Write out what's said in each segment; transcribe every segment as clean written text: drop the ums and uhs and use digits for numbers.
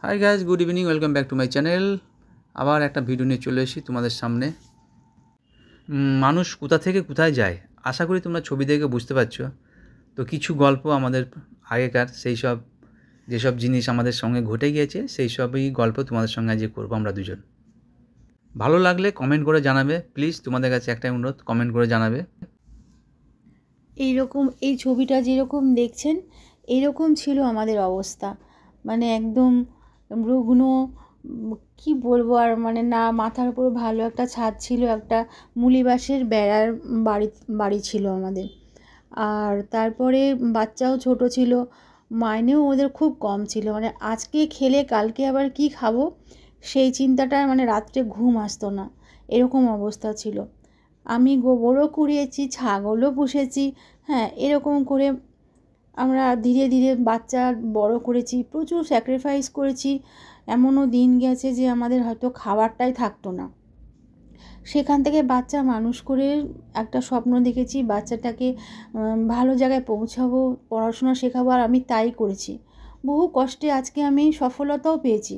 Hi guys, good evening, welcome back to my channel. আবার একটা video নিয়ে চলে এসেছি তোমাদের সামনে। মানুষ কোথা থেকে কোথায় যায় আশা করি তোমরা ছবি দেখে বুঝতে পারছো। তো কিছু গল্প আমাদের আগেকার সেই সব যেসব জিনিস আমাদের সঙ্গে ঘটে গিয়েছে সেই সবই গল্প তোমাদের সঙ্গে আজকে করবো আমরা দুজন। ভালো লাগলে কমেন্ট করে জানাবে প্লিজ, তোমাদের কাছে একটাই অনুরোধ, কমেন্ট করে জানাবে। এই ছবিটা যেরকম দেখছেন এইরকম ছিল আমাদের অবস্থা, মানে একদম রুগ্ন। কি বলবো আর, মানে না মাথার উপর ভালো একটা ছাদ ছিল, একটা মুলিবাঁশের বেড়ার বাড়ি ছিল আমাদের। আর তারপরে বাচ্চাও ছোট ছিল, মাইনেও ওদের খুব কম ছিল, মানে আজকে খেলে কালকে আবার কি খাবো সেই চিন্তাটা, মানে রাত্রে ঘুম আসতো না, এরকম অবস্থা ছিল। আমি গোবরও কুড়িয়েছি, ছাগলও পুষেছি, হ্যাঁ, এরকম করে আমরা ধীরে ধীরে বাচ্চা বড় করেছি, প্রচুর স্যাক্রিফাইস করেছি। এমনও দিন গেছে যে আমাদের হয়তো খাবারটাই থাকতো না। সেখান থেকে বাচ্চা মানুষ করে একটা স্বপ্ন দেখেছি, বাচ্চাটাকে ভালো জায়গায় পৌঁছাবো, পড়াশোনা শেখাবো, আর আমি তাই করেছি। বহু কষ্টে আজকে আমি সফলতাও পেয়েছি,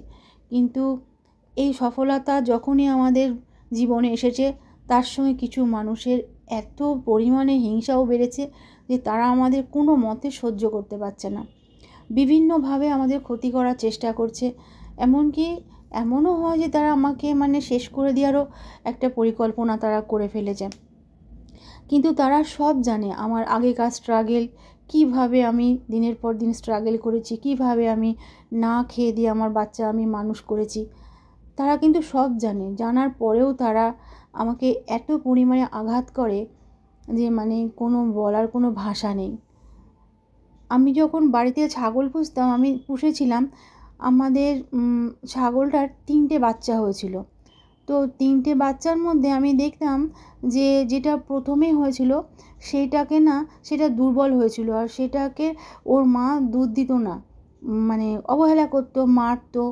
কিন্তু এই সফলতা যখনই আমাদের জীবনে এসেছে তার সঙ্গে কিছু মানুষের এত পরিমাণে হিংসাও বেড়েছে যে তারা আমাদের কোনো মতে সহ্য করতে পারছে না, বিভিন্নভাবে আমাদের ক্ষতি করার চেষ্টা করছে। এমনকি এমনও হয় যে তারা আমাকে মানে শেষ করে দেওয়ারও একটা পরিকল্পনা তারা করে ফেলেছে। কিন্তু তারা সব জানে আমার আগেকার স্ট্রাগেল, কিভাবে আমি দিনের পর দিন স্ট্রাগেল করেছি, কিভাবে আমি না খেয়ে দিয়ে আমার বাচ্চা আমি মানুষ করেছি। তারা কিন্তু সব জানে, জানার পরেও তারা আমাকে এত পরিমাণে আঘাত করে যে মানে কোনো বলার কোনো ভাষা নেই। আমি যখন বাড়িতে ছাগল পুষতাম, আমি পুষেছিলাম, আমাদের ছাগলটার 3টে বাচ্চা হয়েছিল। তো 3টে বাচ্চার মধ্যে আমি দেখতাম যে যেটা প্রথমে হয়েছিল সেইটাকে না, সেটা দুর্বল হয়েছিল, আর সেটাকে ওর মা দুধ দিত না, মানে অবহেলা করতো, মারতো,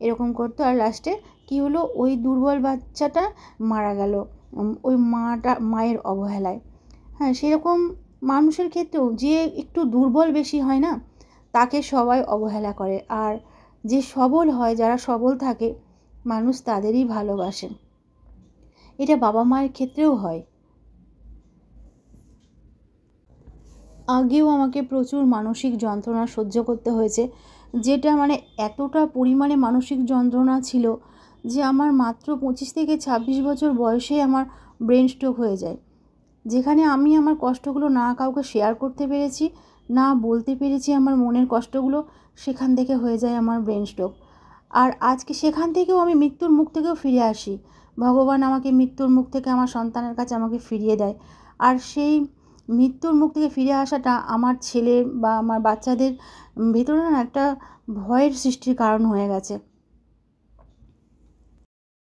এরকম করতো। আর লাস্টে কী হলো, ওই দুর্বল বাচ্চাটা মারা গেল ওই মায়ের অবহেলায়। হ্যাঁ, সেরকম মানুষের ক্ষেত্রেও যে একটু দুর্বল বেশি হয় না, তাকে সবাই অবহেলা করে, আর যে সবল হয়, যারা সবল থাকে, মানুষ তাদেরই ভালোবাসে। এটা বাবা মায়ের ক্ষেত্রেও হয়। আগেও আমাকে প্রচুর মানসিক যন্ত্রণা সহ্য করতে হয়েছে, যেটা মানে এতটা পরিমাণে মানসিক যন্ত্রণা ছিল যে আমার মাত্র 25 থেকে 26 বছর বয়সে আমার ব্রেন স্ট্রোক হয়ে যায়। যেখানে আমি আমার কষ্টগুলো না কাউকে শেয়ার করতে পেরেছি, না বলতে পেরেছি আমার মনের কষ্টগুলো, সেখান থেকে হয়ে যায় আমার ব্রেন স্ট্রোক। আর আজকে সেখান থেকেও আমি মৃত্যুর মুখ থেকেও ফিরে আসি, ভগবান আমাকে মৃত্যুর মুখ থেকে আমার সন্তানের কাছে আমাকে ফিরিয়ে দেয়। আর সেই মৃত্যুর মুখ থেকে ফিরে আসাটা আমার ছেলে বা আমার বাচ্চাদের ভেতরে না একটা ভয়ের সৃষ্টির কারণ হয়ে গেছে।